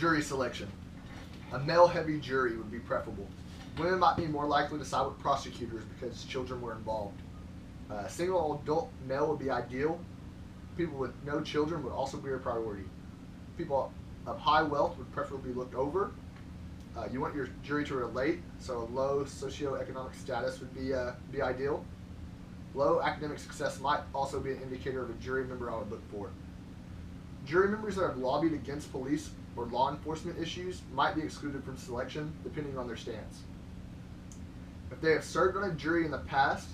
Jury selection. A male-heavy jury would be preferable. Women might be more likely to side with prosecutors because children were involved. A single adult male would be ideal. People with no children would also be a priority. People of high wealth would preferably be looked over. You want your jury to relate, so a low socioeconomic status would be ideal. Low academic success might also be an indicator of a jury member I would look for. Jury members that have lobbied against police or law enforcement issues might be excluded from selection depending on their stance. If they have served on a jury in the past,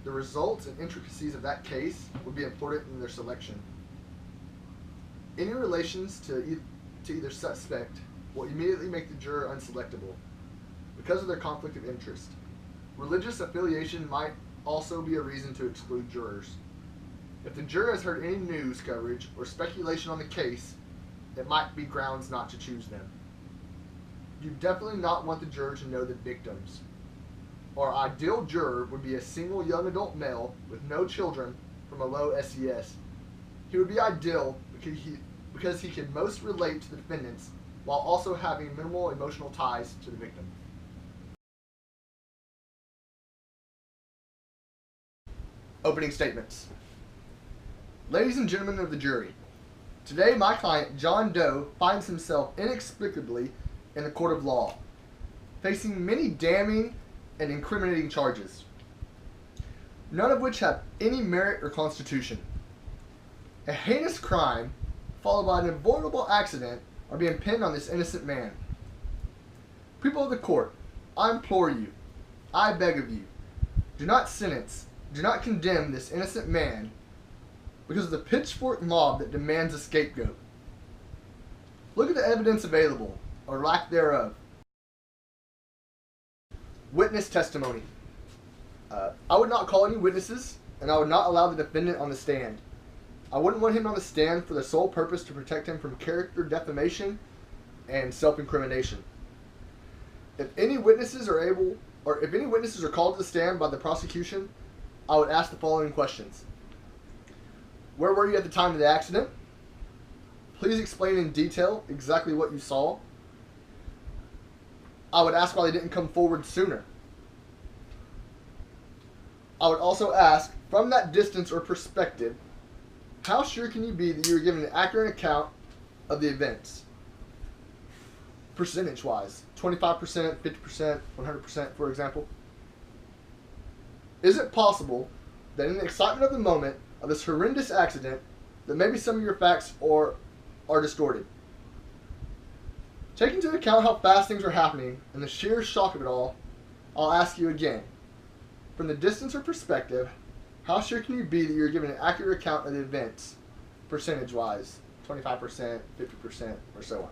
the results and intricacies of that case would be important in their selection. Any relations to either suspect will immediately make the juror unselectable because of their conflict of interest. Religious affiliation might also be a reason to exclude jurors. If the juror has heard any news coverage or speculation on the case, it might be grounds not to choose them. You definitely not want the juror to know the victims. Our ideal juror would be a single young adult male with no children from a low SES. He would be ideal because he can most relate to the defendants while also having minimal emotional ties to the victim. Opening statements. Ladies and gentlemen of the jury, today my client John Doe finds himself inexplicably in the court of law, facing many damning and incriminating charges, none of which have any merit or constitution. A heinous crime followed by an avoidable accident are being pinned on this innocent man. People of the court, I implore you, I beg of you, do not sentence, do not condemn this innocent man because of the pitchfork mob that demands a scapegoat. Look at the evidence available, or lack thereof. Witness testimony. I would not call any witnesses, and I would not allow the defendant on the stand. I wouldn't want him on the stand for the sole purpose to protect him from character defamation and self-incrimination. If any witnesses are called to the stand by the prosecution, I would ask the following questions. Where were you at the time of the accident? Please explain in detail exactly what you saw. I would ask why they didn't come forward sooner. I would also ask, from that distance or perspective, how sure can you be that you were given an accurate account of the events? Percentage-wise, 25%, 50%, 100%, for example. Is it possible that in the excitement of the moment of this horrendous accident, that maybe some of your facts are distorted? Taking into account how fast things are happening and the sheer shock of it all, I'll ask you again. From the distance or perspective, how sure can you be that you're given an accurate account of the events, percentage-wise, 25%, 50%, or so on?